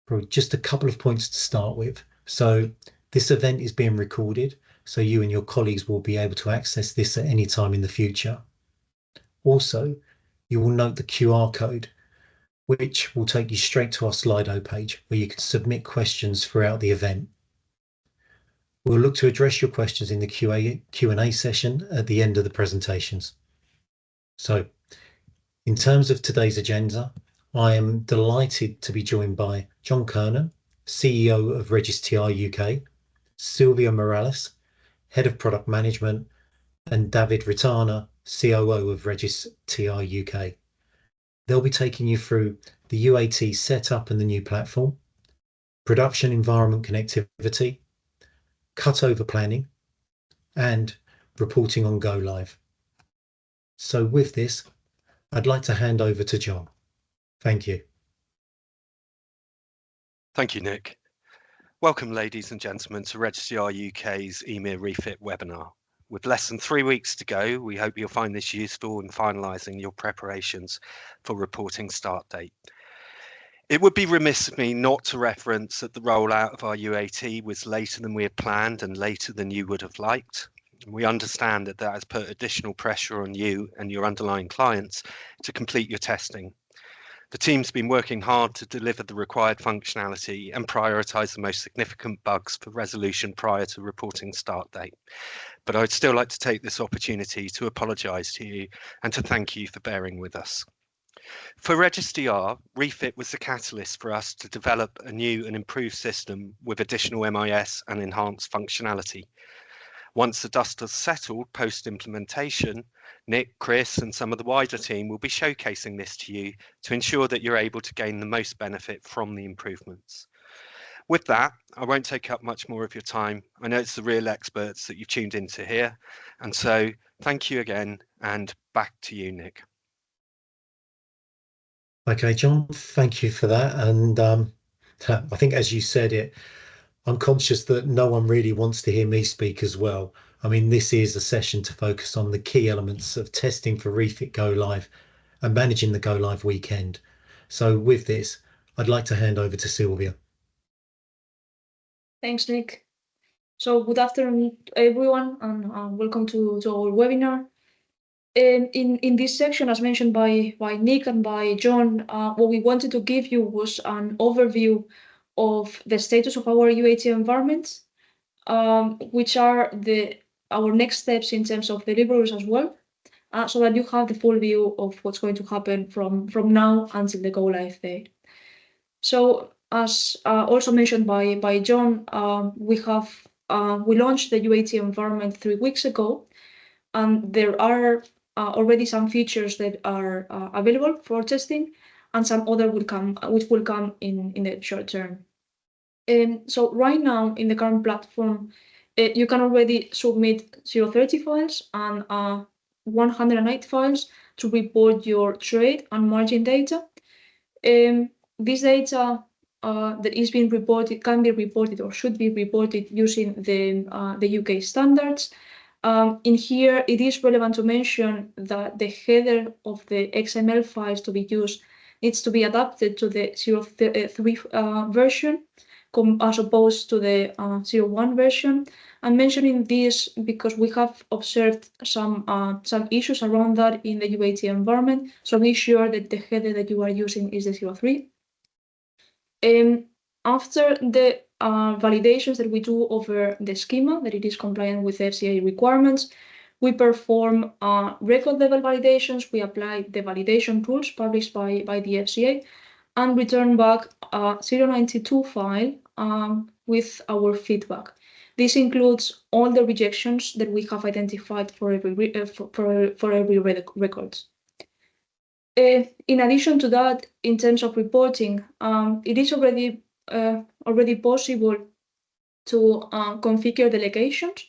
Probably just a couple of points to start with. So this event is being recorded, so you and your colleagues will be able to access this at any time in the future. Also, you will note the QR code, which will take you straight to our Slido page where you can submit questions throughout the event. We'll look to address your questions in the Q&A session at the end of the presentations. So, in terms of today's agenda, I am delighted to be joined by John Kernan, CEO of Registr UK, Sylvia Morales, Head of Product Management, and David Ritana, COO of Registr UK. They'll be taking you through the UAT setup and the new platform, production environment connectivity, cutover planning, and reporting on Go Live. So with this, I'd like to hand over to John. Thank you. Thank you, Nick. Welcome, ladies and gentlemen, to Registr UK's EMIR REFIT webinar. With less than 3 weeks to go, we hope you'll find this useful in finalising your preparations for reporting start date. It would be remiss of me not to reference that the rollout of our UAT was later than we had planned and later than you would have liked. We understand that that has put additional pressure on you and your underlying clients to complete your testing. The team's been working hard to deliver the required functionality and prioritise the most significant bugs for resolution prior to reporting start date. But I'd still like to take this opportunity to apologise to you and to thank you for bearing with us. For Registr, REFIT was the catalyst for us to develop a new and improved system with additional MIS and enhanced functionality. Once the dust has settled post-implementation, Nick, Chris, and some of the wider team will be showcasing this to you to ensure that you're able to gain the most benefit from the improvements. With that, I won't take up much more of your time. I know it's the real experts that you've tuned in to hear, and so thank you again, and back to you, Nick. Okay, John, thank you for that. And I think, as you said it, I'm conscious that no one really wants to hear me speak as well. I mean, this is a session to focus on the key elements of testing for REFIT Go Live and managing the Go Live weekend. So with this, I'd like to hand over to Sylvia. Thanks, Nick. So good afternoon, everyone, and welcome to our webinar. In this section, as mentioned by Nick and by John, what we wanted to give you was an overview of the status of our UAT environments, which are our next steps in terms of deliverables as well, so that you have the full view of what's going to happen from now until the Go Live date. So, as also mentioned by John, we launched the UAT environment 3 weeks ago, and there are already some features that are available for testing, and some other which will come in the short term. So right now in the current platform, you can already submit 030 files and 108 files to report your trade and margin data. This data that is being reported can be reported or should be reported using the UK standards. In here, it is relevant to mention that the header of the XML files to be used needs to be adapted to the 03 version as opposed to the 01 version. I'm mentioning this because we have observed some issues around that in the UAT environment, so make sure that the header that you are using is the 03. After the validations that we do over the schema, that it is compliant with FCA requirements, we perform record level validations. We apply the validation rules published by the FCA and return back a 092 file with our feedback. This includes all the rejections that we have identified for every record. In addition to that, in terms of reporting, it is already possible to configure delegations,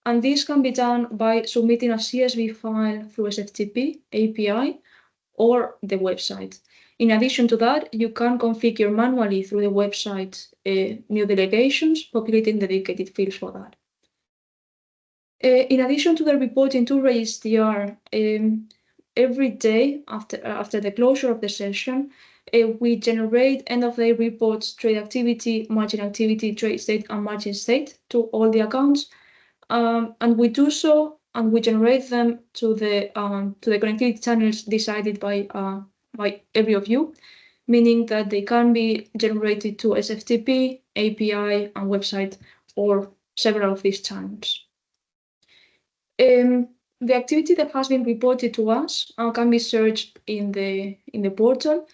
and this can be done by submitting a CSV file through SFTP API or the website. In addition to that, you can configure manually through the website new delegations, populating dedicated fields for that. In addition to the reporting to Registr, every day after the closure of the session, we generate end-of-day reports, trade activity, margin activity, trade state, and margin state to all the accounts. And we do so, and we generate them to the connectivity channels decided by every of you, meaning that they can be generated to SFTP, API, and website, or several of these channels. The activity that has been reported to us can be searched in the portal,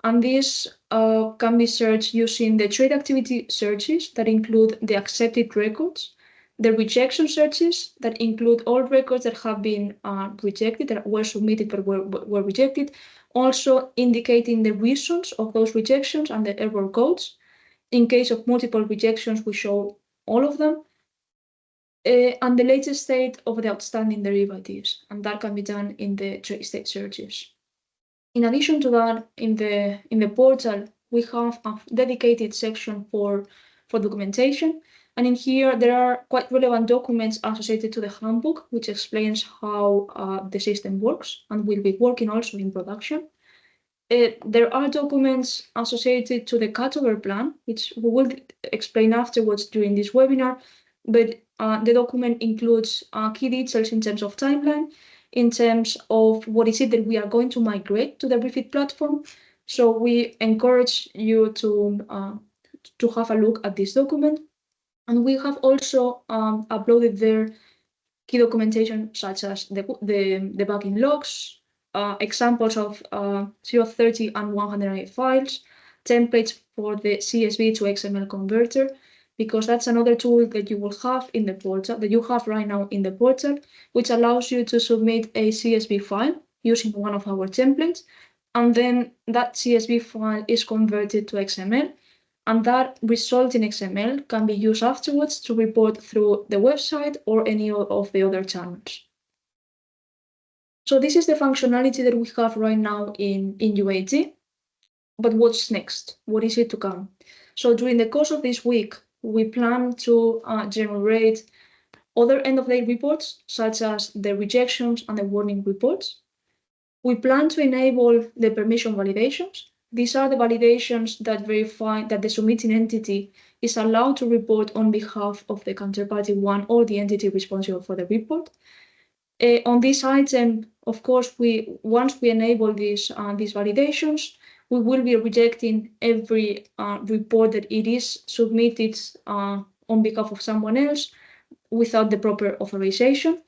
and this can be searched using the trade activity searches that include the accepted records, the rejection searches that include all records that have been rejected, that were submitted but were rejected, also indicating the reasons of those rejections and the error codes. In case of multiple rejections, we show all of them. And the latest state of the outstanding derivatives, and that can be done in the trade state searches. In addition to that, in the portal, we have a dedicated section for documentation, and in here there are quite relevant documents associated to the handbook, which explains how the system works and will be working also in production. There are documents associated to the cutover plan, which we will explain afterwards during this webinar, but the document includes key details in terms of timeline, in terms of what is it that we are going to migrate to the REFIT platform. So we encourage you to have a look at this document. And we have also uploaded there key documentation such as the debugging logs, examples of 030 and 108 files, templates for the CSV to XML converter, because that's another tool that you will have in the portal, that you have right now in the portal, which allows you to submit a CSV file using one of our templates, and then that CSV file is converted to XML, and that resulting XML can be used afterwards to report through the website or any of the other channels. So this is the functionality that we have right now in UAT, but what's next? What is it to come? So during the course of this week, we plan to generate other end-of-day reports, such as the rejections and the warning reports. We plan to enable the permission validations. These are the validations that verify that the submitting entity is allowed to report on behalf of the counterparty one or the entity responsible for the report. On this item, of course, once we enable these validations, we will be rejecting every report that it is submitted on behalf of someone else without the proper authorization.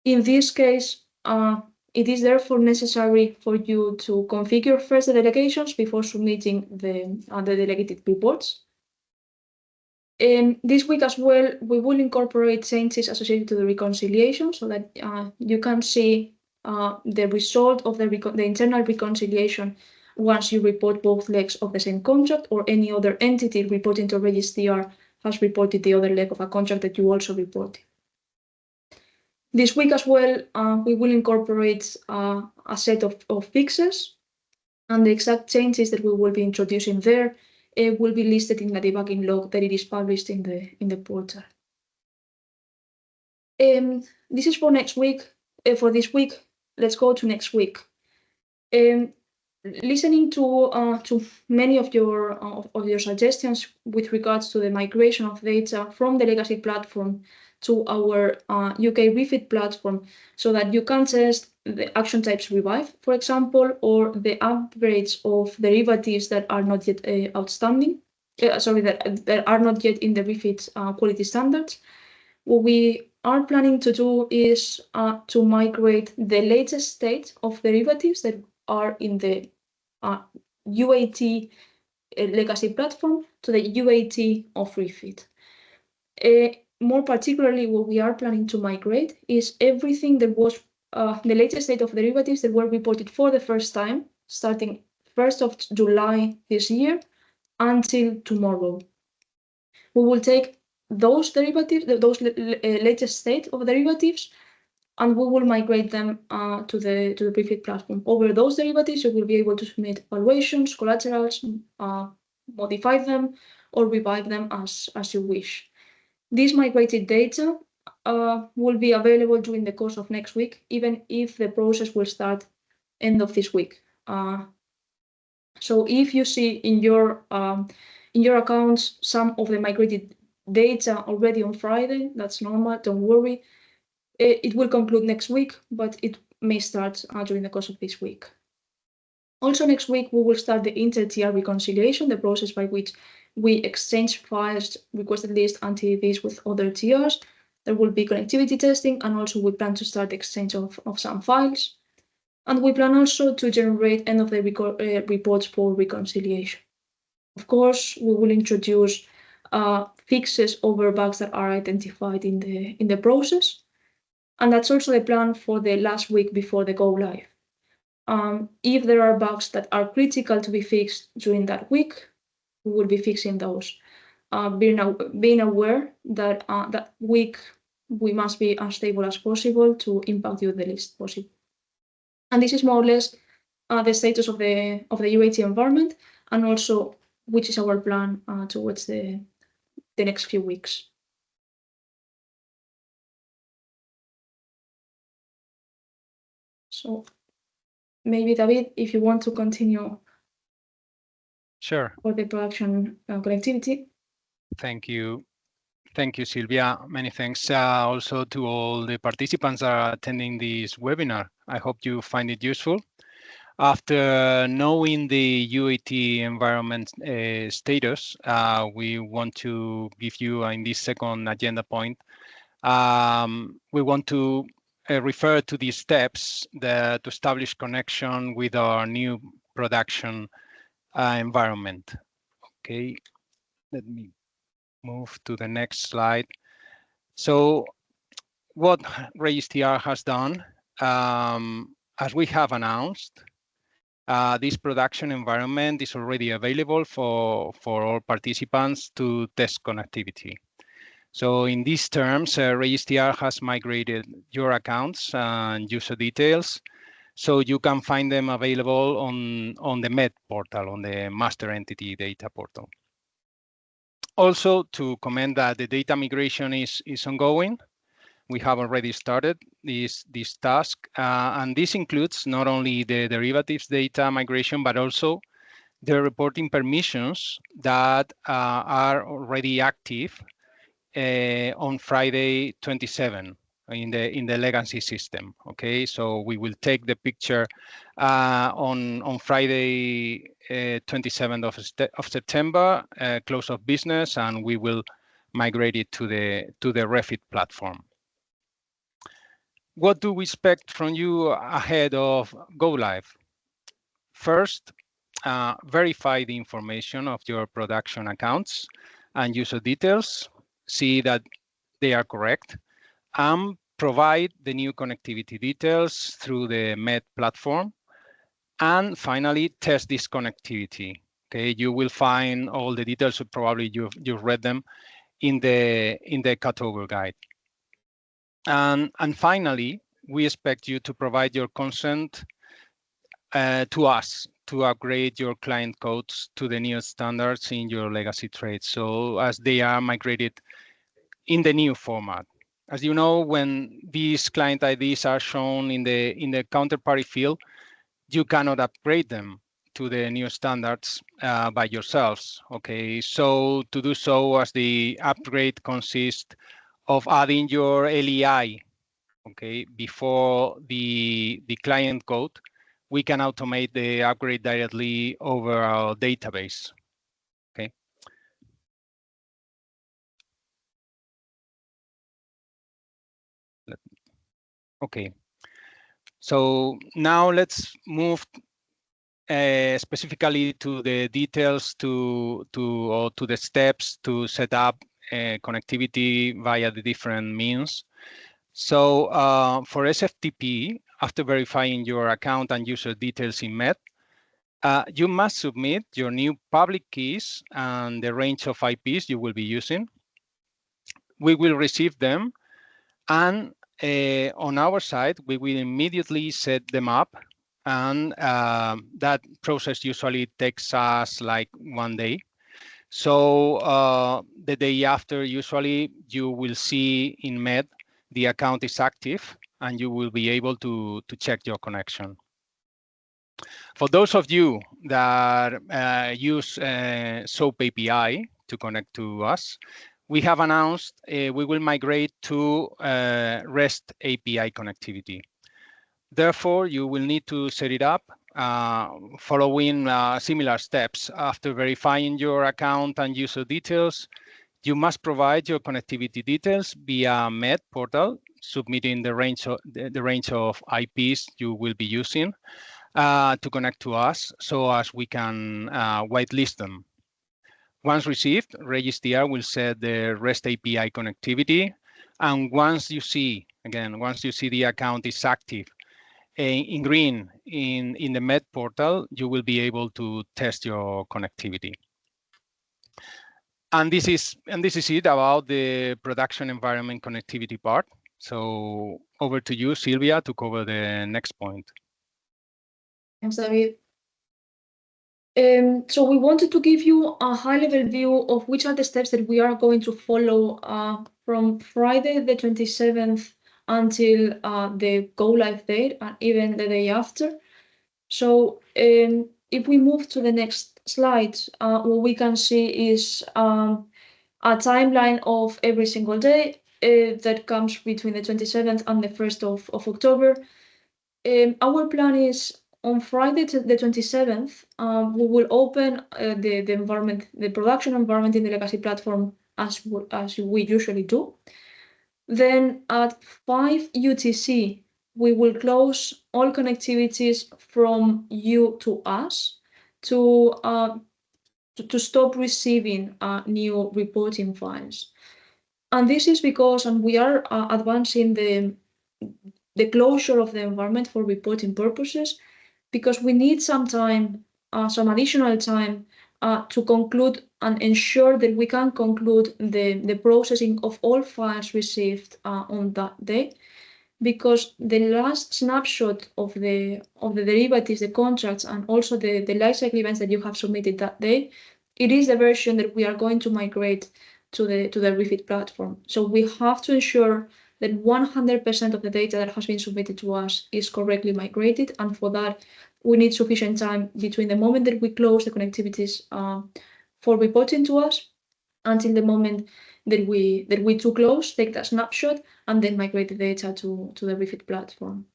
In this case, it is therefore necessary for you to configure first the delegations before submitting the delegated reports. This week as well, we will incorporate changes associated to the reconciliation so that you can see the result of the internal reconciliation once you report both legs of the same contract, or any other entity reporting to registrar has reported the other leg of a contract that you also reported. This week as well, we will incorporate a set of fixes, and the exact changes that we will be introducing there will be listed in the debugging log that it is published in the portal. This is for next week. For this week, let's go to next week. Listening to many of your suggestions with regards to the migration of data from the legacy platform to our UK REFIT platform, so that you can test the action types revive, for example, or the upgrades of derivatives that are not yet outstanding. That are not yet in the REFIT quality standards. What we are planning to do is to migrate the latest state of derivatives that are in the UAT legacy platform to the UAT of REFIT. More particularly, what we are planning to migrate is everything that was the latest state of derivatives that were reported for the first time, starting 1st of July this year until tomorrow. We will take those derivatives, those latest state of derivatives, and we will migrate them to the REFIT platform. Over those derivatives, you will be able to submit valuations, collaterals, modify them, or revive them as you wish. This migrated data will be available during the course of next week, even if the process will start end of this week. So if you see in your accounts some of the migrated data already on Friday, that's normal, don't worry. It will conclude next week, but it may start during the course of this week. Also next week, we will start the inter-tier reconciliation, the process by which we exchange files, requested list and TVs with other tiers. There will be connectivity testing, and also we plan to start the exchange of some files. And we plan also to generate end of the reports for reconciliation. Of course, we will introduce fixes over bugs that are identified in the process. And that's also the plan for the last week before the go live. If there are bugs that are critical to be fixed during that week, we will be fixing those. Being aware that that week we must be as stable as possible to impact you the least possible. And this is more or less the status of the UAT environment, and also which is our plan towards the next few weeks. So maybe David, if you want to continue. Sure. For the production connectivity. Thank you. Thank you, Silvia. Many thanks also to all the participants that are attending this webinar. I hope you find it useful. After knowing the UAT environment status, we want to give you in this second agenda point, we want to refer to these steps to establish connection with our new production environment. Okay, let me move to the next slide. So what RegistR has done, as we have announced, this production environment is already available for all participants to test connectivity. So in these terms, RegistR has migrated your accounts and user details, so you can find them available on the MED portal, on the Master Entity Data portal. Also, to comment that the data migration is ongoing. We have already started this task, and this includes not only the derivatives data migration, but also the reporting permissions that are already active on Friday 27 in the legacy system. Okay, so we will take the picture on Friday 27th of September, close of business, and we will migrate it to the REFIT platform. What do we expect from you ahead of go live? First, verify the information of your production accounts and user details, see that they are correct, and provide the new connectivity details through the MED platform. And finally, test this connectivity. Okay, you will find all the details, so probably you've read them in the cutover guide. And finally, we expect you to provide your consent to us to upgrade your client codes to the new standards in your legacy trades, so as they are migrated in the new format. As you know, when these client IDs are shown in the counterparty field, you cannot upgrade them to the new standards by yourselves. Okay, so to do so, as the upgrade consists of adding your LEI, okay, before the client code, we can automate the upgrade directly over our database. Okay. Okay. So now let's move specifically to the details to the steps to set up connectivity via the different means. So for SFTP, after verifying your account and user details in MED, you must submit your new public keys and the range of IPs you will be using. We will receive them, and on our side, we will immediately set them up, and that process usually takes us like 1 day. So the day after, usually you will see in MED the account is active, and you will be able to check your connection. For those of you that use SOAP API to connect to us, we have announced we will migrate to REST API connectivity. Therefore, you will need to set it up following similar steps. After verifying your account and user details, you must provide your connectivity details via MED portal, submitting the range of IPs you will be using to connect to us, so as we can whitelist them. Once received, Registr will set the REST API connectivity, and once you see the account is active in green in the MED portal, you will be able to test your connectivity. And this is it about the production environment connectivity part. So over to you, Silvia, to cover the next point. Thanks, David. So we wanted to give you a high-level view of which are the steps that we are going to follow from Friday the 27th until the go-live date and even the day after. So if we move to the next slide, what we can see is a timeline of every single day that comes between the 27th and the 1st of October. Our plan is on Friday, the 27th, we will open the production environment in the legacy platform as we usually do. Then at 5 UTC, we will close all connectivities from you to us to stop receiving new reporting files. And this is because we are advancing the closure of the environment for reporting purposes, because we need some time, some additional time to conclude and ensure that we can conclude the processing of all files received on that day, because the last snapshot of the derivatives, the contracts, and also the lifecycle events that you have submitted that day, it is the version that we are going to migrate to the REFIT platform. So we have to ensure that 100% of the data that has been submitted to us is correctly migrated, and for that we need sufficient time between the moment that we close the connectivities for reporting to us until the moment that we to close, take that snapshot, and then migrate the data to the REFIT platform.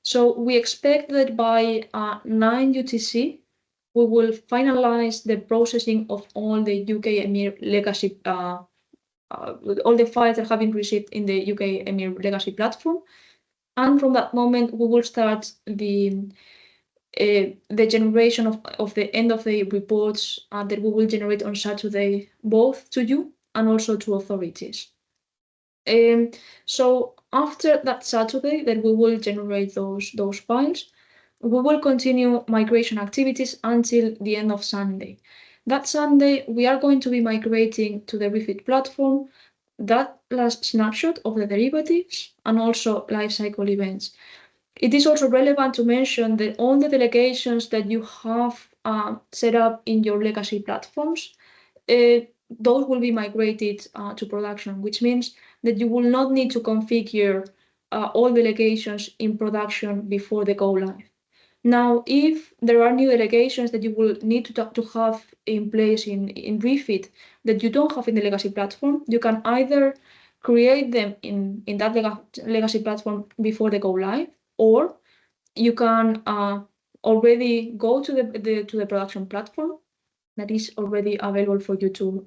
So we expect that by 9 UTC, we will finalize the processing of all the UK EMIR legacy, all the files that have been received in the UK EMIR legacy platform. And from that moment, we will start the generation of the end of the reports that we will generate on Saturday, both to you and also to authorities. So after that Saturday that we will generate those files, we will continue migration activities until the end of Sunday. That Sunday, we are going to be migrating to the REFIT platform that last snapshot of the derivatives and also lifecycle events. It is also relevant to mention that all the delegations that you have set up in your legacy platforms, those will be migrated to production, which means that you will not need to configure all delegations in production before the go live. Now, if there are new delegations that you will need to have in place in REFIT that you don't have in the legacy platform, you can either create them in that legacy platform before the go live, or you can already go to the production platform that is already available for you to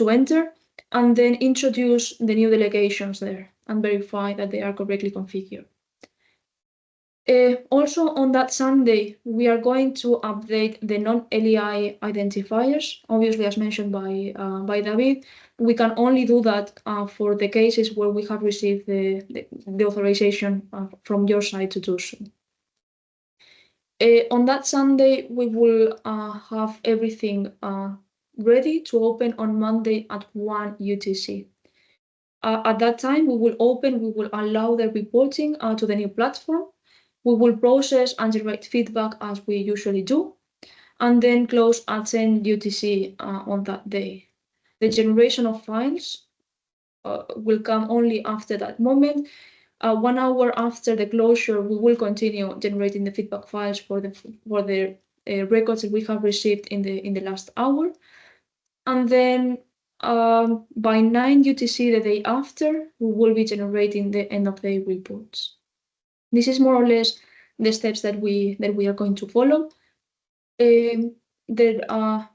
enter, and then introduce the new delegations there and verify that they are correctly configured. Also on that Sunday, we are going to update the non-LEI identifiers. Obviously, as mentioned by David, we can only do that for the cases where we have received the authorization from your side to do so. On that Sunday, we will have everything ready to open on Monday at 1 UTC. At that time, we will allow the reporting to the new platform. We will process and generate feedback as we usually do, and then close at 10 UTC on that day. The generation of files will come only after that moment, 1 hour after the closure, we will continue generating the feedback files for the records that we have received in the last hour. And then by 9 UTC the day after, we will be generating the end of day reports. This is more or less the steps that we are going to follow. That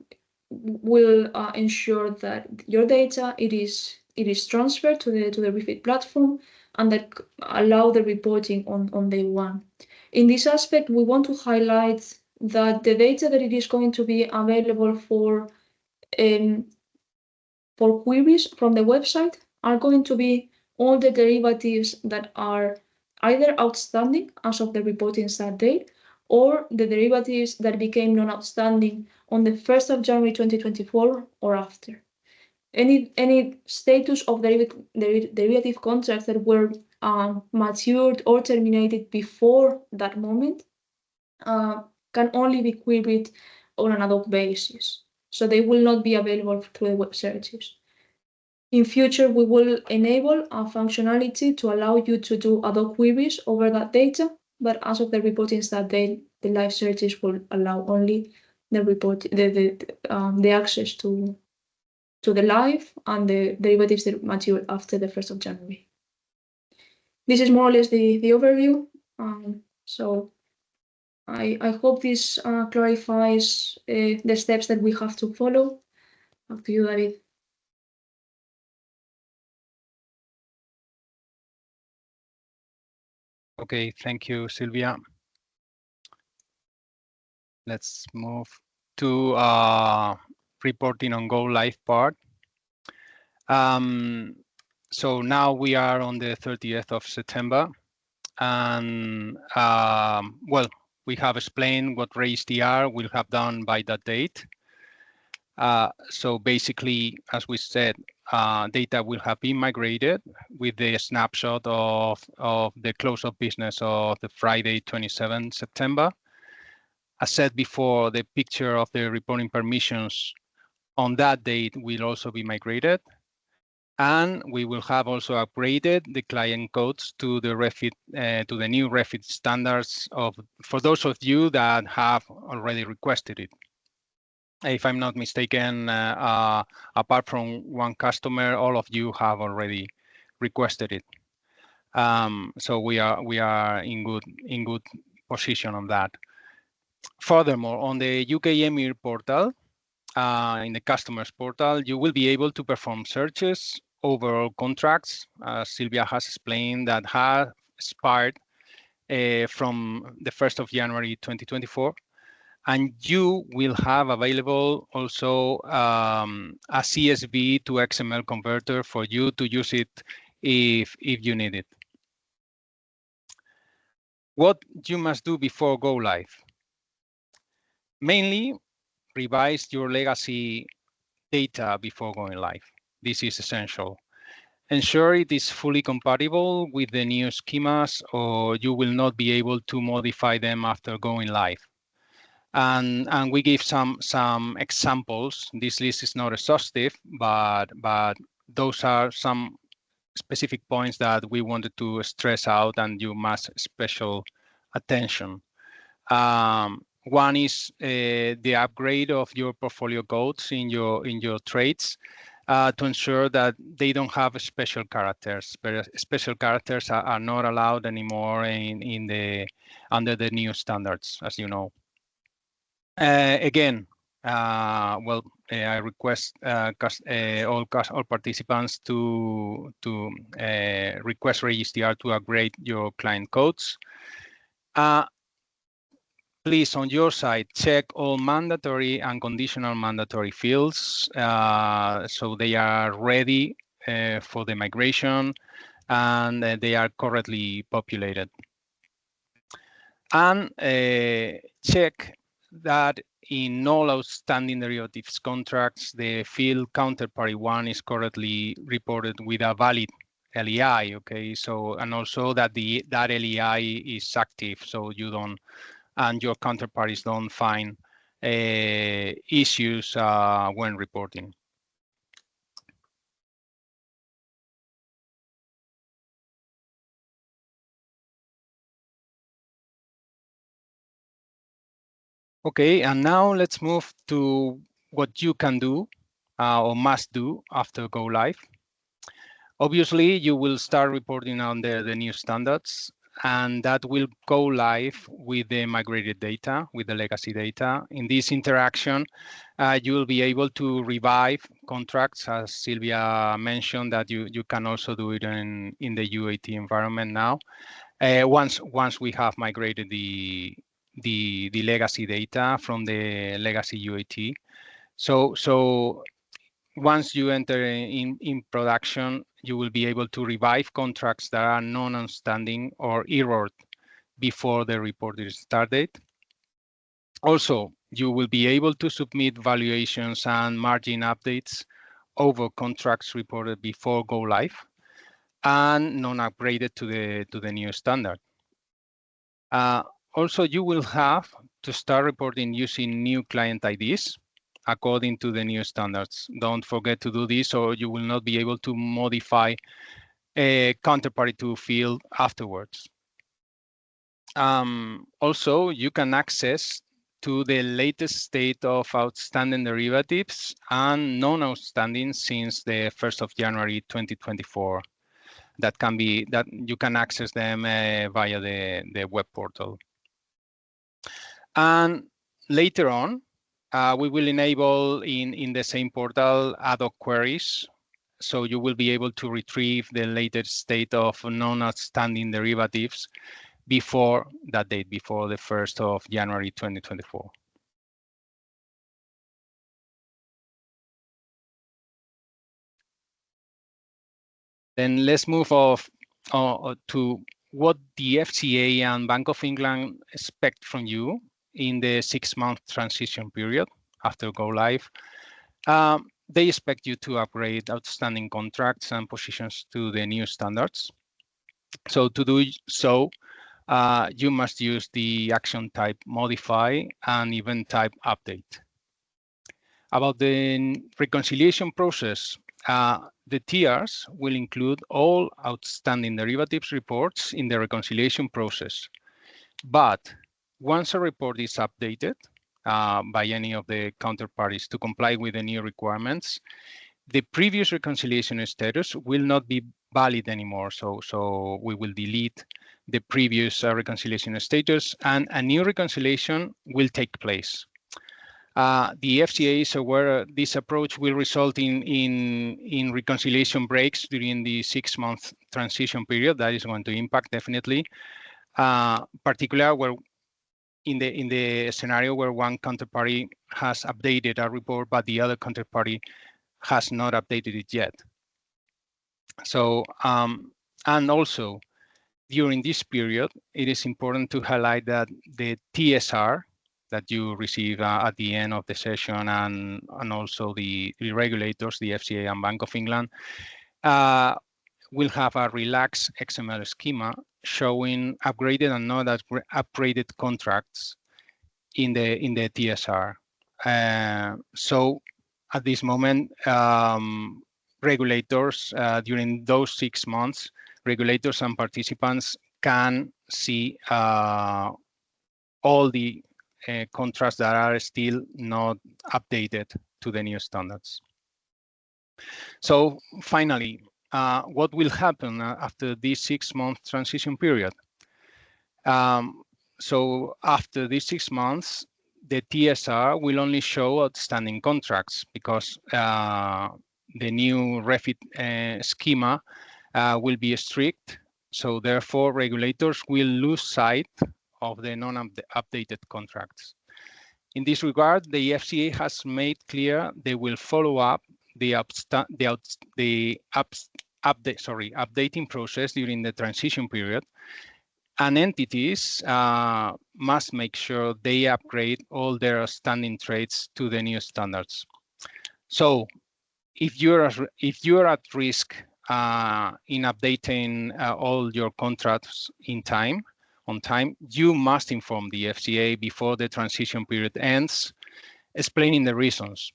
will ensure that your data it is transferred to the Refit platform, and that allow the reporting on day one. In this aspect, we want to highlight that the data that it is going to be available for queries from the website are going to be all the derivatives that are either outstanding as of the reporting start date, or the derivatives that became non-outstanding on the 1st of January 2024 or after. Any status of derivative contracts that were matured or terminated before that moment can only be queried on an ad hoc basis. So they will not be available through the web searches. In future, we will enable a functionality to allow you to do ad hoc queries over that data, but as of the reporting start date, the live searches will allow only the access to the live and the derivatives that mature after the 1st of January. This is more or less the overview. So I hope this clarifies the steps that we have to follow. Back to you, David. Okay, thank you, Sylvia. Let's move to reporting on Go Live part. So now we are on the 30th of September, and well, we have explained what RAISE-DR will have done by that date. So basically, as we said, data will have been migrated with the snapshot of the close of business of the Friday, 27 September. As said before, the picture of the reporting permissions on that date will also be migrated. And we will have also upgraded the client codes to the Refit, to the new Refit standards for those of you that have already requested it. If I'm not mistaken, apart from one customer, all of you have already requested it. So we are in good position on that. Furthermore, on the UK EMIR portal, in the customers portal, you will be able to perform searches over all contracts, Sylvia has explained, that have expired from the 1st of January 2024. And you will have available also a CSV to XML converter for you to use it if you need it. What you must do before go live? Mainly, revise your legacy data before going live. This is essential. Ensure it is fully compatible with the new schemas, or you will not be able to modify them after going live. And we give some examples. This list is not exhaustive, but those are some specific points that we wanted to stress out, and you must special attention. One is the upgrade of your portfolio codes in your trades to ensure that they don't have special characters. But special characters are not allowed anymore under the new standards, as you know. Again, well, I request all participants to request RAISE-DR to upgrade your client codes. Please, on your side, check all mandatory and conditional mandatory fields so they are ready for the migration and they are correctly populated. And check that in all outstanding derivatives contracts, the field counterparty 1 is correctly reported with a valid LEI, okay? So, and also that that LEI is active, so you don't, and your counterparties don't find issues when reporting. Okay, and now let's move to what you can do or must do after go live. Obviously, you will start reporting on the new standards, and that will go live with the migrated data, with the legacy data. In this interaction, you will be able to revive contracts, as Silvia mentioned, that you can also do it in the UAT environment now. Once we have migrated the legacy data from the legacy UAT. So once you enter in production, you will be able to revive contracts that are non-outstanding or errored before the reported start date. Also, you will be able to submit valuations and margin updates over contracts reported before go live and non-upgraded to the new standard. Also, you will have to start reporting using new client IDs according to the new standards. Don't forget to do this, or you will not be able to modify a counterparty to field afterwards. Also, you can access to the latest state of outstanding derivatives and non-outstanding since the 1st of January 2024. That you can access them via the web portal. And later on, we will enable in the same portal ad hoc queries. So you will be able to retrieve the latest state of non-outstanding derivatives before that date, before the 1st of January 2024. Then let's move off to what the FCA and Bank of England expect from you in the 6-month transition period after go live. They expect you to upgrade outstanding contracts and positions to the new standards. So to do so, you must use the action type modify and event type update. About the reconciliation process, the TRs will include all outstanding derivatives reports in the reconciliation process. But once a report is updated by any of the counterparties to comply with the new requirements, the previous reconciliation status will not be valid anymore. So we will delete the previous reconciliation status and a new reconciliation will take place. The FCA is aware this approach will result in reconciliation breaks during the 6-month transition period. That is going to impact definitely, particularly where in the scenario where one counterparty has updated a report, but the other counterparty has not updated it yet. So, and also during this period, it is important to highlight that the TSR that you receive at the end of the session and also the regulators, the FCA and Bank of England, will have a relaxed XML schema showing upgraded and not upgraded contracts in the TSR. So at this moment, regulators during those 6 months, regulators and participants can see all the contracts that are still not updated to the new standards. So finally, what will happen after this 6-month transition period? So after these 6 months, the TSR will only show outstanding contracts because the new REFIT schema will be strict. So therefore, regulators will lose sight of the non-updated contracts. In this regard, the FCA has made clear they will follow up the updating process during the transition period, and entities must make sure they upgrade all their outstanding trades to the new standards. So if you're at risk in updating all your contracts on time, you must inform the FCA before the transition period ends, explaining the reasons.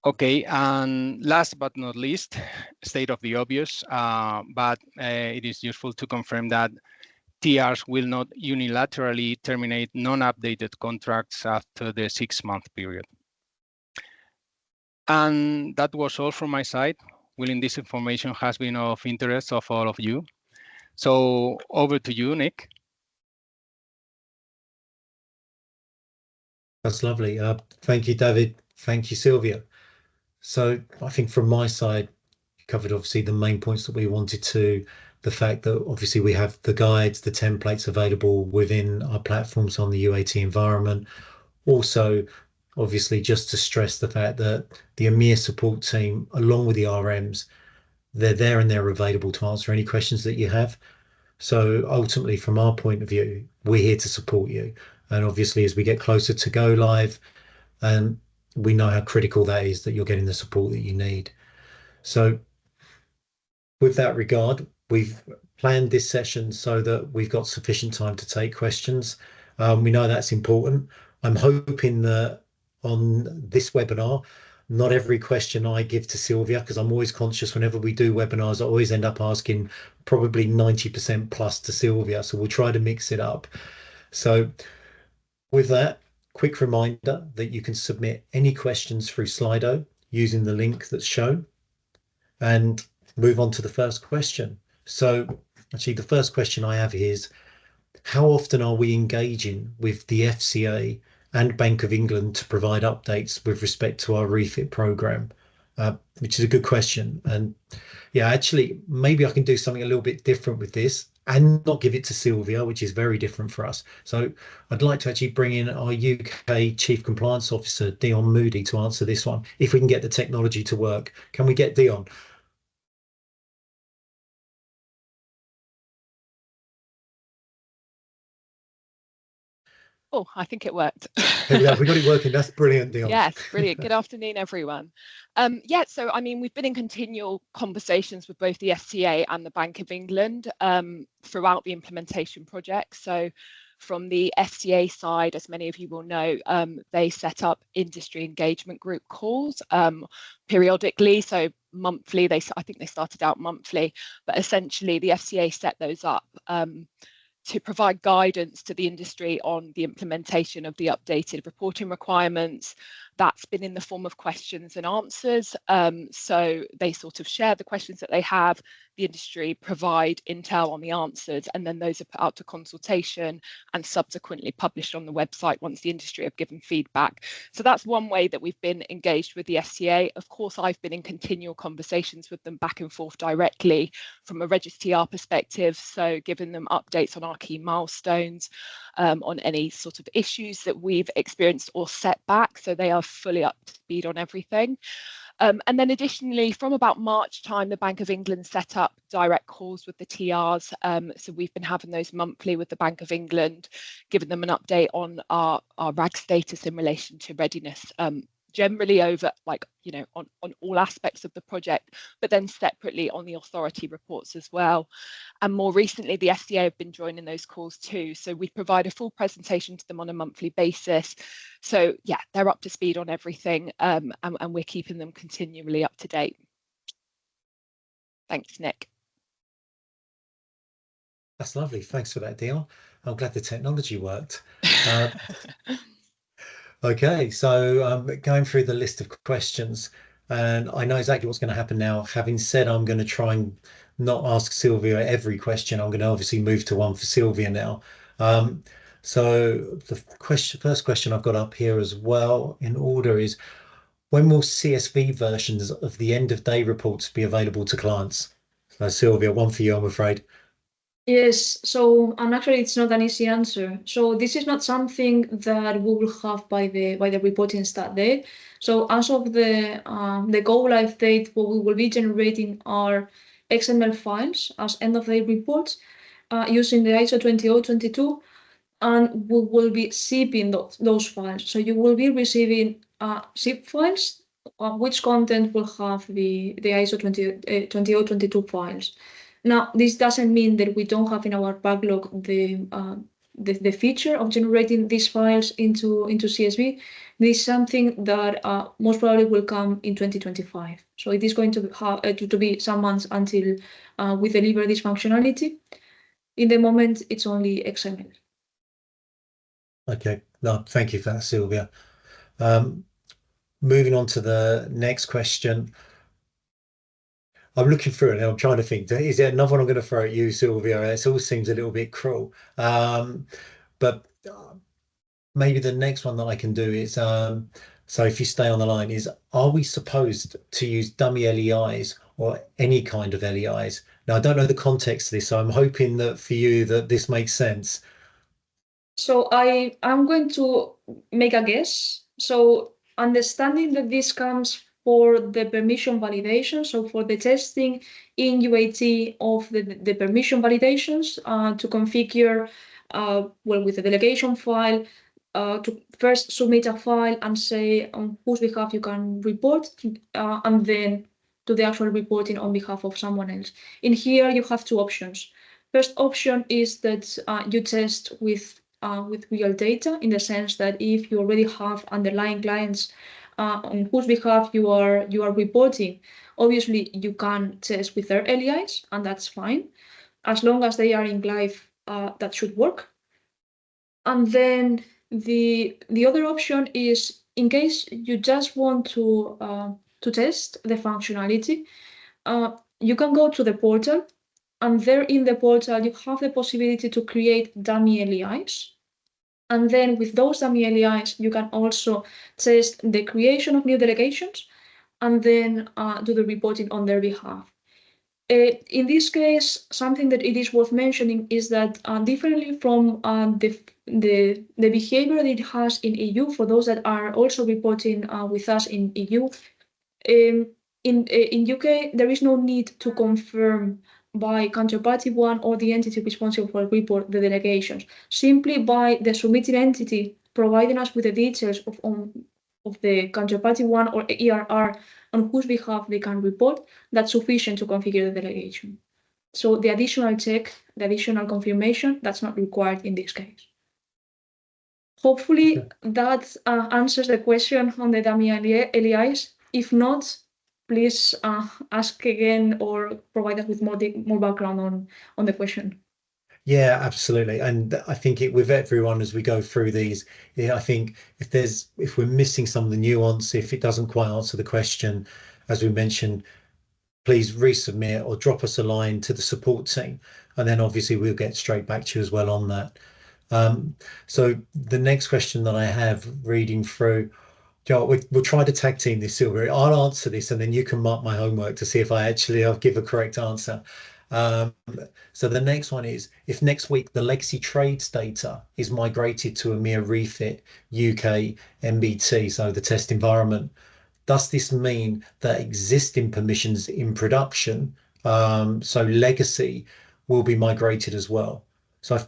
Okay, and last but not least, state of the obvious, but it is useful to confirm that TRs will not unilaterally terminate non-updated contracts after the 6-month period. And that was all from my side. Willing this information has been of interest of all of you. So over to you, Nick. That's lovely. Thank you, David. Thank you, Sylvia. So I think from my side, you covered obviously the main points that we wanted to, the fact that obviously we have the guides, the templates available within our platforms on the UAT environment. Also, obviously, just to stress the fact that the EMIR support team, along with the RMs, they're there and they're available to answer any questions that you have. So ultimately, from our point of view, we're here to support you. And obviously, as we get closer to go live, we know how critical that is, that you're getting the support that you need. So with that regard, we've planned this session so that we've got sufficient time to take questions. We know that's important. I'm hoping that on this webinar, not every question I give to Sylvia, because I'm always conscious whenever we do webinars, I always end up asking probably 90% plus to Sylvia. So we'll try to mix it up. So with that, quick reminder that you can submit any questions through Slido using the link that's shown, and move on to the first question. So actually the first question I have here is, how often are we engaging with the FCA and Bank of England to provide updates with respect to our refit program? Which is a good question. And yeah, actually, maybe I can do something a little bit different with this and not give it to Sylvia, which is very different for us. So I'd like to actually bring in our UK Chief Compliance Officer, Dion Moody, to answer this one. If we can get the technology to work, can we get Dion? Oh, I think it worked. Here we go. We got it working. That's brilliant, Dion. Yes, brilliant. Good afternoon, everyone. Yeah, so I mean, we've been in continual conversations with both the FCA and the Bank of England throughout the implementation project. So from the FCA side, as many of you will know, they set up industry engagement group calls periodically. So monthly, I think they started out monthly, but essentially the FCA set those up to provide guidance to the industry on the implementation of the updated reporting requirements. That's been in the form of questions and answers. So they sort of share the questions that they have, the industry provide intel on the answers, and then those are put out to consultation and subsequently published on the website once the industry have given feedback. So that's one way that we've been engaged with the FCA. Of course, I've been in continual conversations with them back and forth directly from a RegTR perspective, so giving them updates on our key milestones, on any sort of issues that we've experienced or setbacks, so they are fully up to speed on everything. And then additionally, from about March time, the Bank of England set up direct calls with the TRs. So we've been having those monthly with the Bank of England, giving them an update on our RAG status in relation to readiness, generally over on all aspects of the project, but then separately on the authority reports as well. And more recently, the FCA have been joining those calls too. So we provide a full presentation to them on a monthly basis. So yeah, they're up to speed on everything, and we're keeping them continually up to date. Thanks, Nick. That's lovely. Thanks for that, Dion. I'm glad the technology worked. Okay, so going through the list of questions, and I know exactly what's going to happen now. Having said I'm going to try and not ask Sylvia every question, I'm going to obviously move to one for Sylvia now. So the first question I've got up here as well in order is, when will CSV versions of the end of day reports be available to clients? So Sylvia, one for you, I'm afraid. Yes, so and actually it's not an easy answer. So this is not something that we will have by the reporting start date. So as of the go live date, what we will be generating are XML files as end of day reports using the ISO 20022, and we will be zipping those files. So you will be receiving zip files, which content will have the ISO 20022 files. Now, this doesn't mean that we don't have in our backlog the feature of generating these files into CSV. This is something that most probably will come in 2025. So it is going to have to be some months until we deliver this functionality. In the moment, it's only XML. Okay, no, thank you for that, Sylvia. Moving on to the next question. I'm looking through it and I'm trying to think, is there another one I'm going to throw at you, Sylvia? It all seems a little bit cruel. But maybe the next one that I can do is, so if you stay on the line, is are we supposed to use dummy LEIs or any kind of LEIs? Now, I don't know the context of this, so I'm hoping that for you that this makes sense. So I'm going to make a guess. So understanding that this comes for the permission validation, so for the testing in UAT of the permission validations to configure, well, with the delegation file, to first submit a file and say on whose behalf you can report, and then do the actual reporting on behalf of someone else. In here, you have two options. First option is that you test with real data, in the sense that if you already have underlying clients on whose behalf you are reporting, obviously you can test with their LEIs, and that's fine. As long as they are in live, that should work. And then the other option is, in case you just want to test the functionality, you can go to the portal, and there in the portal you have the possibility to create dummy LEIs. And then with those dummy LEIs, you can also test the creation of new delegations and then do the reporting on their behalf. In this case, something that it is worth mentioning is that differently from the behavior that it has in EU, for those that are also reporting with us in EU, in UK, there is no need to confirm by counterparty one or the entity responsible for report the delegations. Simply by the submitting entity providing us with the details of the counterparty one or ERR on whose behalf they can report, that's sufficient to configure the delegation. So the additional check, the additional confirmation, that's not required in this case. Hopefully that answers the question on the dummy LEIs. If not, please ask again or provide us with more background on the question. Yeah, absolutely. And I think with everyone as we go through these, I think if we're missing some of the nuance, if it doesn't quite answer the question, as we mentioned, please resubmit or drop us a line to the support team. And then obviously we'll get straight back to you as well on that. So the next question that I have reading through, we'll try to tag team this, Sylvia. I'll answer this and then you can mark my homework to see if I'll give a correct answer. So the next one is, if next week the legacy trades data is migrated to EMIR REFIT UK MBT, so the test environment, does this mean that existing permissions in production, so legacy, will be migrated as well? So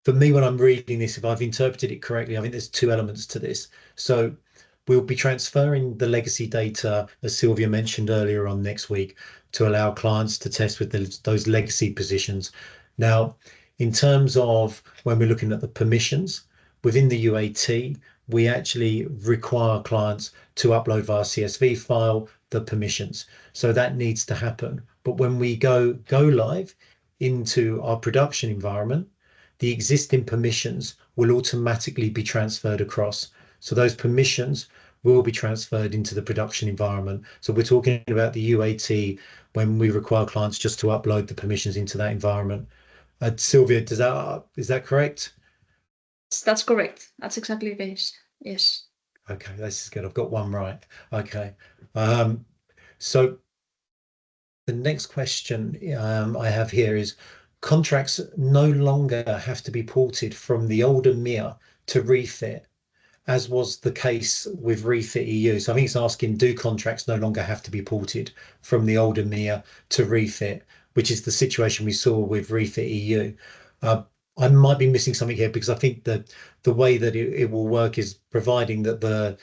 for me, when I'm reading this, if I've interpreted it correctly, I think there's two elements to this. So we'll be transferring the legacy data, as Sylvia mentioned earlier on, next week to allow clients to test with those legacy positions. Now, in terms of when we're looking at the permissions within the UAT, we actually require clients to upload via CSV file the permissions. So that needs to happen. But when we go live into our production environment, the existing permissions will automatically be transferred across. So those permissions will be transferred into the production environment. So we're talking about the UAT when we require clients just to upload the permissions into that environment. Sylvia, is that correct? That's correct. That's exactly the case. Yes. Okay, this is good. I've got one right. Okay. So the next question I have here is, contracts no longer have to be ported from the older EMIR to refit, as was the case with refit EU. So I think it's asking, do contracts no longer have to be ported from the older EMIR to refit, which is the situation we saw with refit EU. I might be missing something here, because I think that the way that it will work is providing that the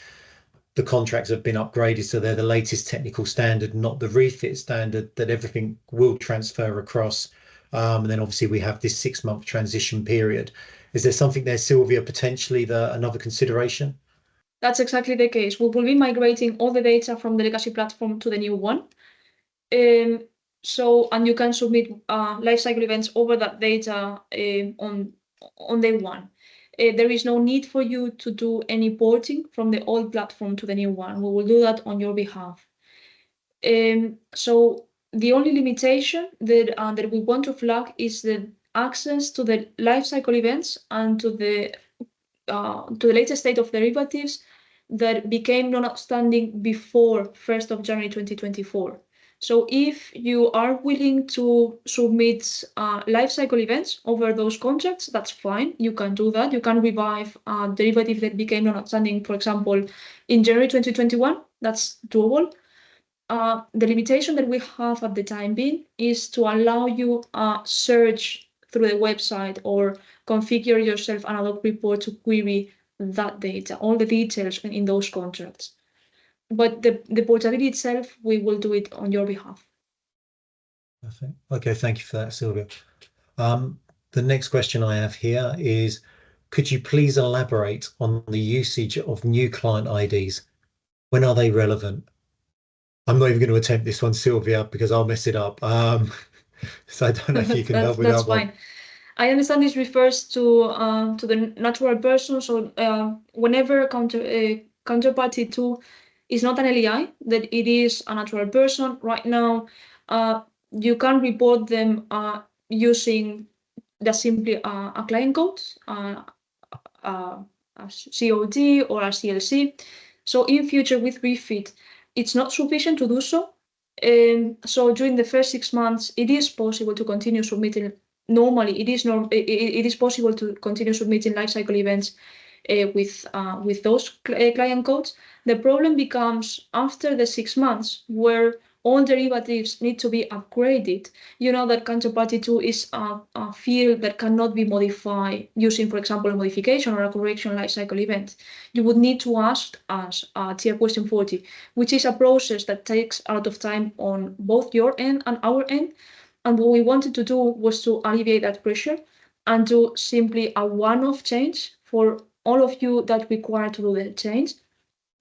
contracts have been upgraded, so they're the latest technical standard, not the refit standard, that everything will transfer across. And then obviously we have this 6-month transition period. Is there something there, Sylvia, potentially another consideration? That's exactly the case. We will be migrating all the data from the legacy platform to the new one. So, and you can submit lifecycle events over that data on day one. There is no need for you to do any porting from the old platform to the new one. We will do that on your behalf. So the only limitation that we want to flag is the access to the lifecycle events and to the latest state of derivatives that became non-outstanding before 1st of January 2024. So if you are willing to submit lifecycle events over those contracts, that's fine. You can do that. You can revive a derivative that became non-outstanding, for example, in January 2021. That's doable. The limitation that we have at the time being is to allow you search through the website or configure yourself an ad hoc report to query that data, all the details in those contracts. But the portability itself, we will do it on your behalf. Perfect. Okay, thank you for that, Sylvia. The next question I have here is, could you please elaborate on the usage of new client IDs? When are they relevant? I'm not even going to attempt this one, Sylvia, because I'll mess it up. So I don't know if you can help with That's that one. fine. I understand this refers to the natural person. So whenever counterparty 2 is not an LEI, that it is a natural person. Right now, you can report them using simply a client code, a COD or a CLC. So in future with refit, it's not sufficient to do so. So during the first 6 months, it is possible to continue submitting. Normally, it is possible to continue submitting lifecycle events with those client codes. The problem becomes after the 6 months, where all derivatives need to be upgraded. You know that counterparty 2 is a field that cannot be modified using, for example, a modification or a correction lifecycle event. You would need to ask us tier question 40, which is a process that takes a lot of time on both your end and our end. And what we wanted to do was to alleviate that pressure and do simply a one-off change for all of you that require to do the change.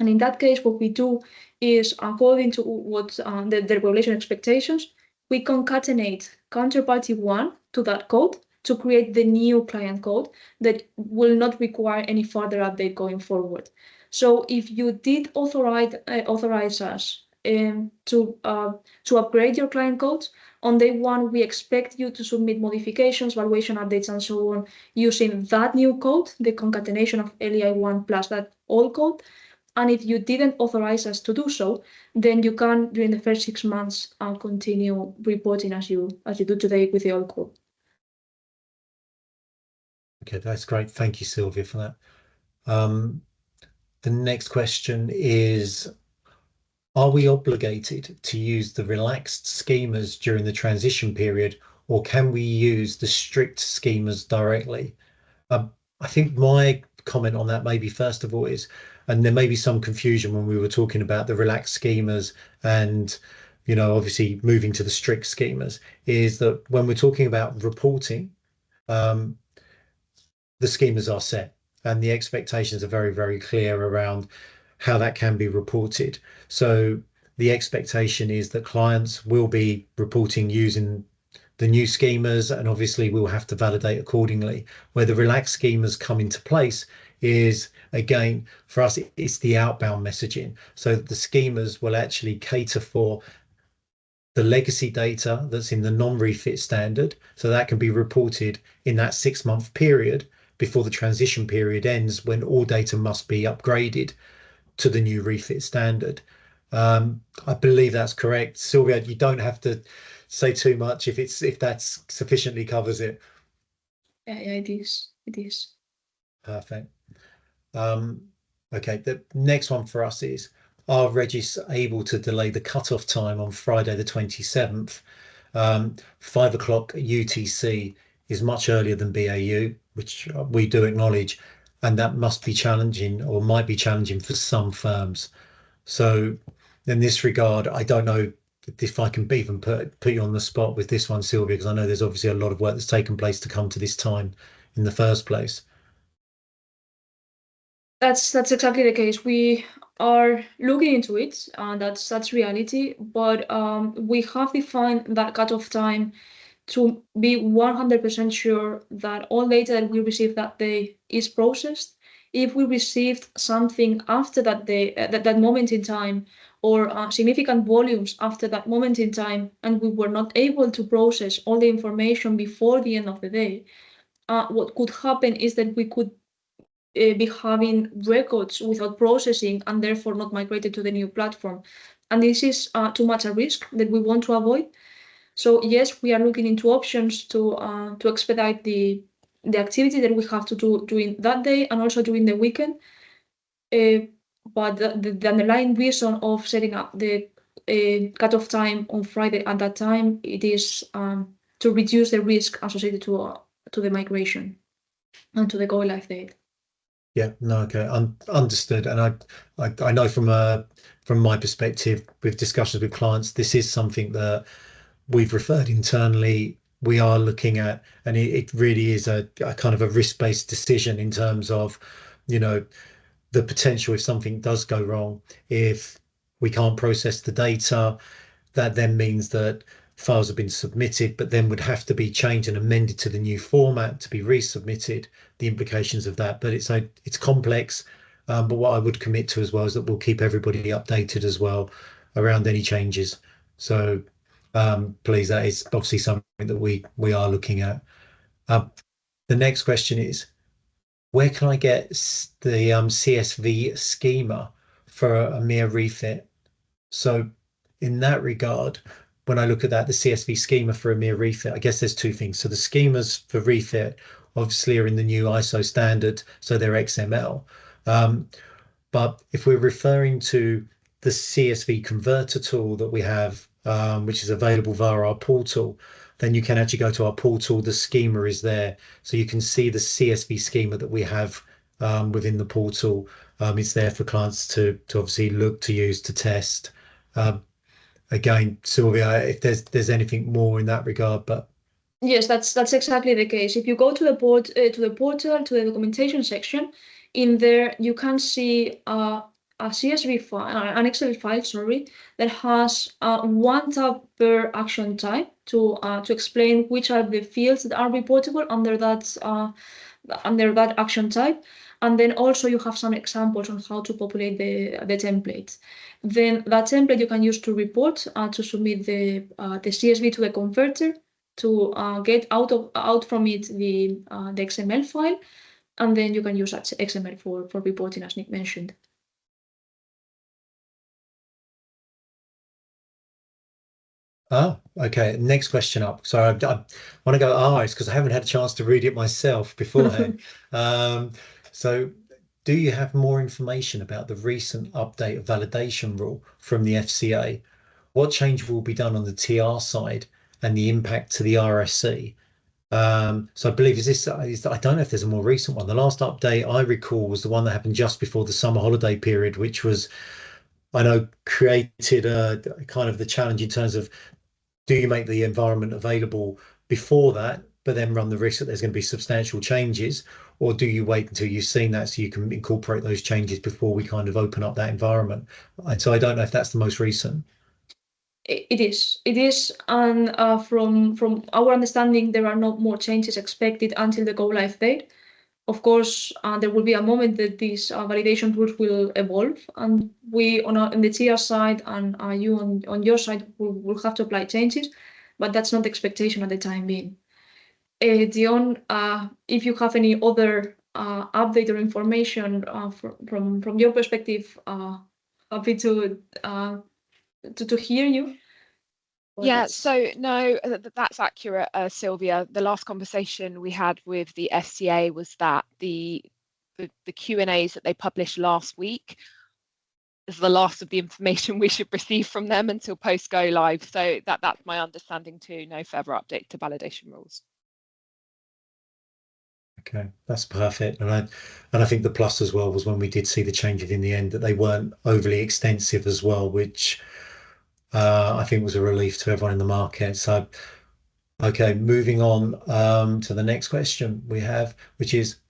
And in that case, what we do is, according to what the regulation expectations, we concatenate counterparty 1 to that code to create the new client code that will not require any further update going forward. So if you did authorize us to upgrade your client codes, on day one, we expect you to submit modifications, valuation updates, and so on using that new code, the concatenation of LEI1 plus that old code. And if you didn't authorize us to do so, then you can, during the first 6 months, continue reporting as you do today with the old code. Okay, that's great. Thank you, Sylvia, for that. The next question is, are we obligated to use the relaxed schemas during the transition period, or can we use the strict schemas directly? I think my comment on that maybe first of all is, and there may be some confusion when we were talking about the relaxed schemas and, you know, obviously moving to the strict schemas, is that when we're talking about reporting, the schemas are set and the expectations are very, very clear around how that can be reported. So the expectation is that clients will be reporting using the new schemas, and obviously we'll have to validate accordingly. Where the relaxed schemas come into place is, again, for us, it's the outbound messaging. So the schemas will actually cater for the legacy data that's in the non-refit standard. So that can be reported in that 6-month period before the transition period ends, when all data must be upgraded to the new refit standard. I believe that's correct. Sylvia, you don't have to say too much if that's sufficiently covers it. Yeah, it is. Perfect. Okay, the next one for us is, are Regis able to delay the cutoff time on Friday the 27th? 5 o'clock UTC is much earlier than BAU, which we do acknowledge, and that must be challenging, or might be challenging for some firms. So in this regard, I don't know if I can even put you on the spot with this one, Sylvia, because I know there's obviously a lot of work that's taken place to come to this time in the first place. That's exactly the case. We are looking into it, and that's reality. But we have defined that cutoff time to be 100% sure that all data that we receive that day is processed. If we received something after that day, that moment in time, or significant volumes after that moment in time, and we were not able to process all the information before the end of the day, what could happen is that we could be having records without processing and therefore not migrated to the new platform. And this is too much a risk that we want to avoid. So yes, we are looking into options to expedite the activity that we have to do during that day and also during the weekend. But the underlying reason of setting up the cutoff time on Friday at that time, it is to reduce the risk associated to the migration and to the go live date. Yeah, no, okay, understood. And I know from my perspective, with discussions with clients, this is something that we've referred internally. We are looking at, and it really is a kind of a risk-based decision in terms of, you know, the potential if something does go wrong, if we can't process the data, that then means that files have been submitted, but then would have to be changed and amended to the new format to be resubmitted, the implications of that. But it's complex. But what I would commit to as well is that we'll keep everybody updated as well around any changes. So please, that is obviously something that we are looking at. The next question is, where can I get the CSV schema for a EMIR refit? So in that regard, when I look at that, the CSV schema for a EMIR refit, I guess there's two things. So the schemas for refit obviously are in the new ISO standard, so they're XML. But if we're referring to the CSV converter tool that we have, which is available via our portal, then you can actually go to our portal. The schema is there. So you can see the CSV schema that we have within the portal. It's there for clients to obviously look to use to test. Again, Sylvia, if there's anything more in that regard, but yes, that's exactly the case. If you go to the portal, to the documentation section, in there you can see a CSV file, an Excel file, sorry, that has one tab per action type to explain which are the fields that are reportable under that action type. And then also you have some examples on how to populate the templates. Then that template you can use to report, to submit the CSV to the converter, to get out from it the XML file, and then you can use that XML for reporting, as Nick mentioned. oh, okay. Next question up. So I want to go it's because I haven't had a chance to read it myself beforehand. So do you have more information about the recent update of validation rule from the FCA? What change will be done on the TR side and the impact to the RSC? So I believe I don't know if there's a more recent one. The last update I recall was the one that happened just before the summer holiday period, which was, I know, created a kind of the challenge in terms of, do you make the environment available before that, but then run the risk that there's going to be substantial changes, or do you wait until you've seen that so you can incorporate those changes before we kind of open up that environment? And so I don't know if that's the most recent. It is, and from our understanding, there are no more changes expected until the go live date. Of course, there will be a moment that these validation rules will evolve, and we on the TR side and you on your side will have to apply changes, but that's not the expectation at the time being. Dion, if you have any other update or information from your perspective, happy to hear you. Yeah, so no, that's accurate, Sylvia. The last conversation we had with the FCA was that the Q&As that they published last week is the last of the information we should receive from them until post go live. So that's my understanding too. No further update to validation rules. Okay, that's perfect. And I think the plus as well was when we did see the changes in the end, that they weren't overly extensive as well, which I think was a relief to everyone in the market. So, okay, moving on to the next question we have, which is,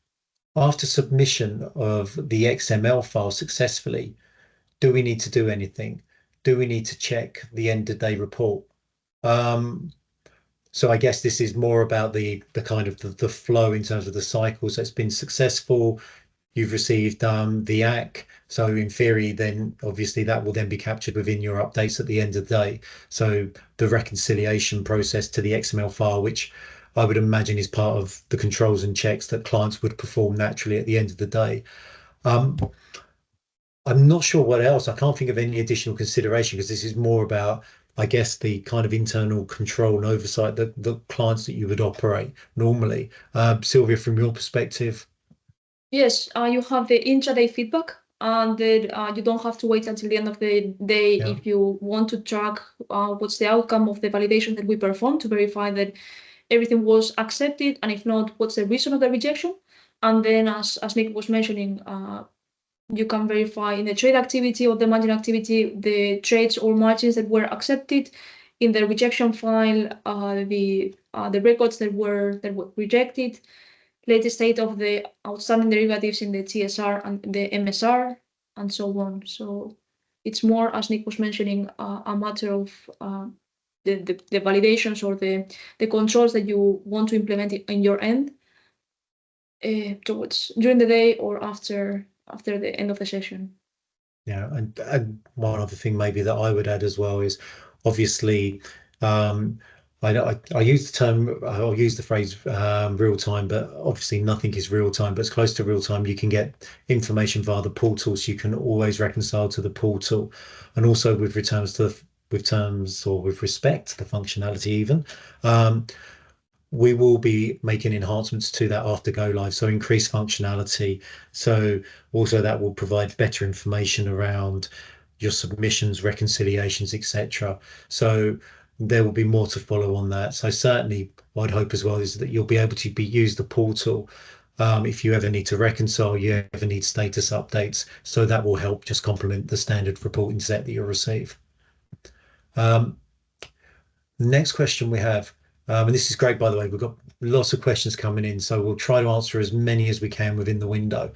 after submission of the XML file successfully, do we need to do anything? Do we need to check the end of day report? So I guess this is more about the kind of the flow in terms of the cycle. So it's been successful. You've received the ACK. So in theory, then obviously that will then be captured within your updates at the end of the day. So the reconciliation process to the XML file, which I would imagine is part of the controls and checks that clients would perform naturally at the end of the day. I'm not sure what else. I can't think of any additional consideration because this is more about, I guess, the kind of internal control and oversight that the clients that you would operate normally. Sylvia, from your perspective. Yes, you have the intraday feedback, and then you don't have to wait until the end of the day if you want to track what's the outcome of the validation that we performed to verify that everything was accepted, and if not, what's the reason of the rejection. And then, as Nick was mentioning, you can verify in the trade activity or the margin activity the trades or margins that were accepted. In the rejection file, the records that were rejected, latest state of the outstanding derivatives in the TSR and the MSR, and so on. So it's more, as Nick was mentioning, a matter of the validations or the controls that you want to implement in your end towards during the day or after the end of the session. Yeah, and one other thing maybe that I would add as well is obviously I use the term, I'll use the phrase real time, but obviously nothing is real time, but it's close to real time. You can get information via the portal, so you can always reconcile to the portal, and also with returns to with terms or with respect to the functionality even. We will be making enhancements to that after go live, so increased functionality. So also that will provide better information around your submissions, reconciliations, etc. So there will be more to follow on that. So certainly what I'd hope as well is that you'll be able to use the portal if you ever need to reconcile, you ever need status updates. So that will help just complement the standard reporting set that you'll receive. The next question we have, and this is great, by the way, we've got lots of questions coming in, so we'll try to answer as many as we can within the window.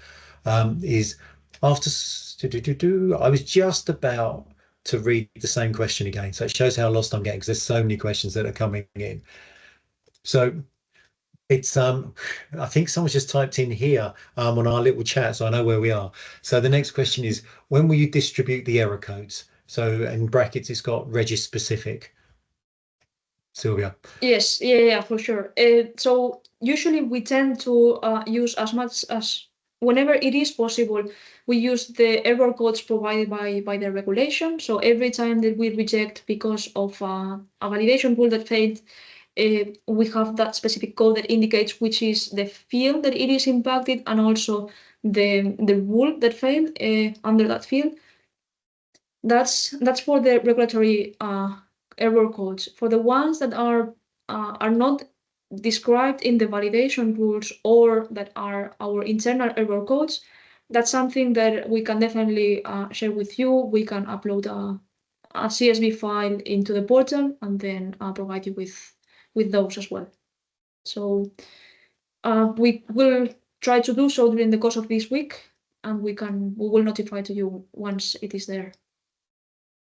Is after I was just about to read the same question again, so it shows how lost I'm getting because there's so many questions that are coming in. So it's I think someone's just typed in here on our little chat, so I know where we are. So the next question is, when will you distribute the error codes? So in brackets, it's got Regis specific. Sylvia. Yes, yeah, for sure. So usually we tend to use as much as whenever it is possible, we use the error codes provided by the regulation. So every time that we reject because of a validation rule that failed, we have that specific code that indicates which is the field that it is impacted and also the rule that failed under that field. That's for the regulatory error codes. For the ones that are not described in the validation rules or that are our internal error codes, that's something that we can definitely share with you. We can upload a CSV file into the portal and then provide you with those as well. So we will try to do so during the course of this week, and we will notify to you once it is there.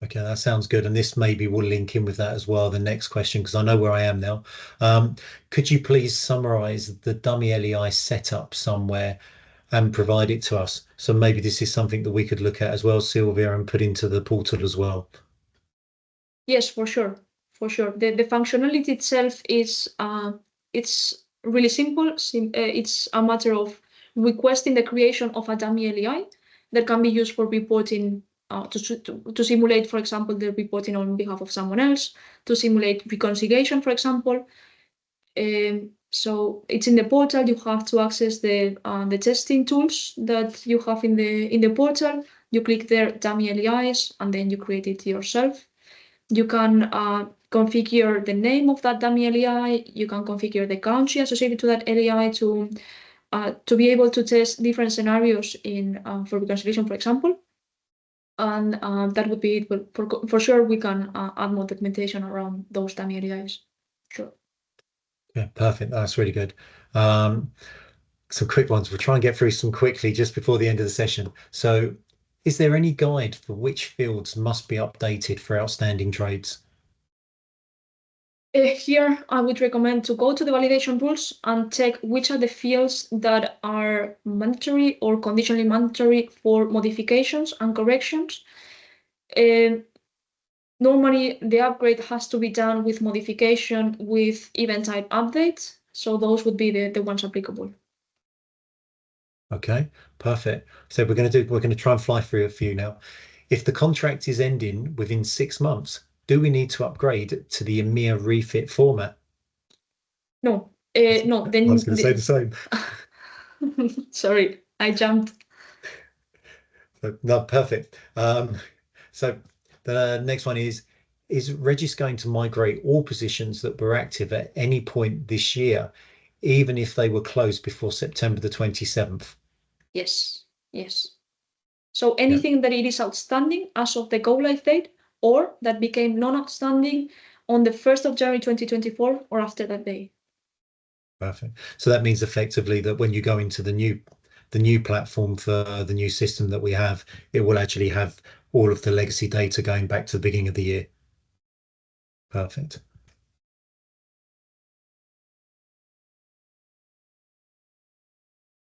Okay, that sounds good. And this maybe will link in with that as well, the next question, because I know where I am now. Could you please summarize the dummy LEI setup somewhere and provide it to us? So maybe this is something that we could look at as well, Sylvia, and put into the portal as well. Yes, for sure. For sure. The functionality itself is it's really simple. It's a matter of requesting the creation of a dummy LEI that can be used for reporting to simulate, for example, the reporting on behalf of someone else, to simulate reconciliation, for example. So it's in the portal. You have to access the testing tools that you have in the portal. You click there, dummy LEIs, and then you create it yourself. You can configure the name of that dummy LEI. You can configure the country associated to that LEI to be able to test different scenarios for reconciliation, for example. And that would be it. But for sure, we can add more documentation around those dummy LEIs. Sure. Yeah, perfect. That's really good. some quick ones. We'll try and get through some quickly just before the end of the session. So is there any guide for which fields must be updated for outstanding trades? Here, I would recommend to go to the validation rules and check which are the fields that are mandatory or conditionally mandatory for modifications and corrections. Normally, the upgrade has to be done with modification with event type updates. So those would be the ones applicable. Okay, perfect. So we're going to try and fly through a few now. If the contract is ending within 6 months, do we need to upgrade to the EMIR refit format? No, no. Then I was going to say the same. Sorry, I jumped. No, perfect. So the next one is Regis going to migrate all positions that were active at any point this year, even if they were closed before September the 27th? Yes, yes. So anything that it is outstanding as of the go live date or that became non-outstanding on the 1st of January 2024 or after that day. Perfect. So that means effectively that when you go into the new platform for the new system that we have, it will actually have all of the legacy data going back to the beginning of the year. Perfect.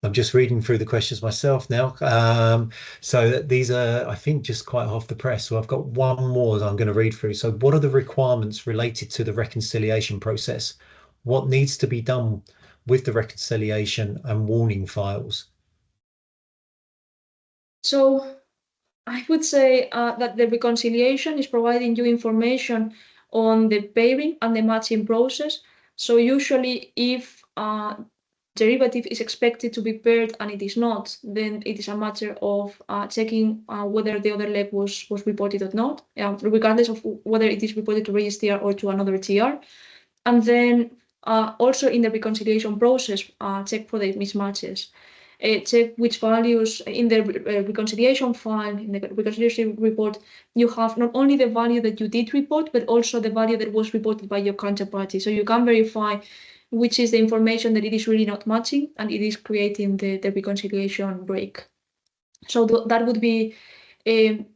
I'm just reading through the questions myself now. So these are, I think, just quite off the press. So I've got one more that I'm going to read through. So what are the requirements related to the reconciliation process? What needs to be done with the reconciliation and warning files? So I would say that the reconciliation is providing you information on the pairing and the matching process. So usually if derivative is expected to be paired and it is not, then it is a matter of checking whether the other leg was reported or not, regardless of whether it is reported to registrar or to another TR. And then also in the reconciliation process, check for the mismatches. Check which values in the reconciliation file, in the reconciliation report, you have not only the value that you did report, but also the value that was reported by your counterparty. So you can verify which is the information that it is really not matching and it is creating the reconciliation break. So that would be the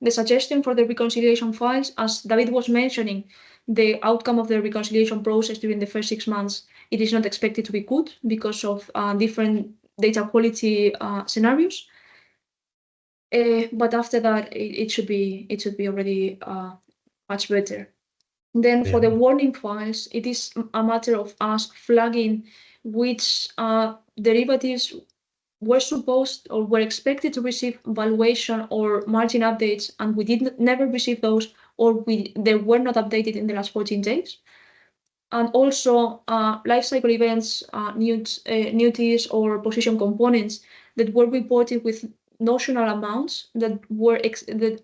suggestion for the reconciliation files. As David was mentioning, the outcome of the reconciliation process during the first 6 months, it is not expected to be good because of different data quality scenarios. But after that, it should be already much better. Then for the warning files, it is a matter of us flagging which derivatives were supposed or were expected to receive valuation or margin updates, and we never receive those, or they were not updated in the last 14 days. And also lifecycle events, newties or position components that were reported with notional amounts that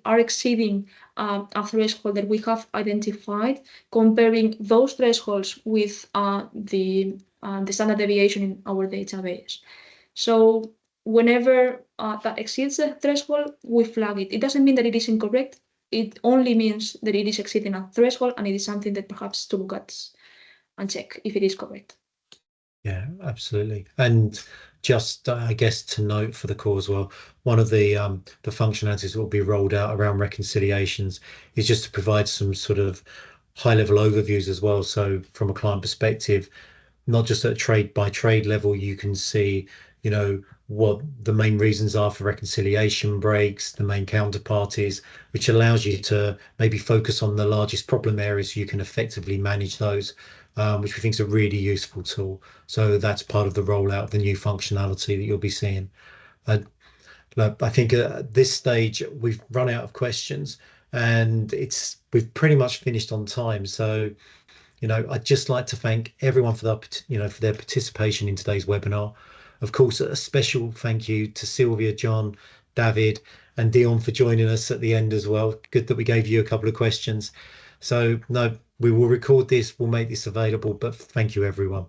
are exceeding a threshold that we have identified, comparing those thresholds with the standard deviation in our database. So whenever that exceeds the threshold, we flag it. It doesn't mean that it is incorrect. It only means that it is exceeding a threshold and it is something that perhaps to look at and check if it is correct. Yeah, absolutely. And just, I guess, to note for the call as well, one of the functionalities that will be rolled out around reconciliations is just to provide some sort of high-level overviews as well. So from a client perspective, not just at a trade by trade level, you can see, what the main reasons are for reconciliation breaks, the main counterparties, which allows you to maybe focus on the largest problem areas so you can effectively manage those, which we think is a really useful tool. So that's part of the rollout of the new functionality that you'll be seeing. I think at this stage we've run out of questions and we've pretty much finished on time. So I'd just like to thank everyone for their participation in today's webinar. Of course, a special thank you to Sylvia, John, David, and Dion for joining us at the end as well. Good that we gave you a couple of questions. So no, we will record this, we'll make this available, but thank you everyone.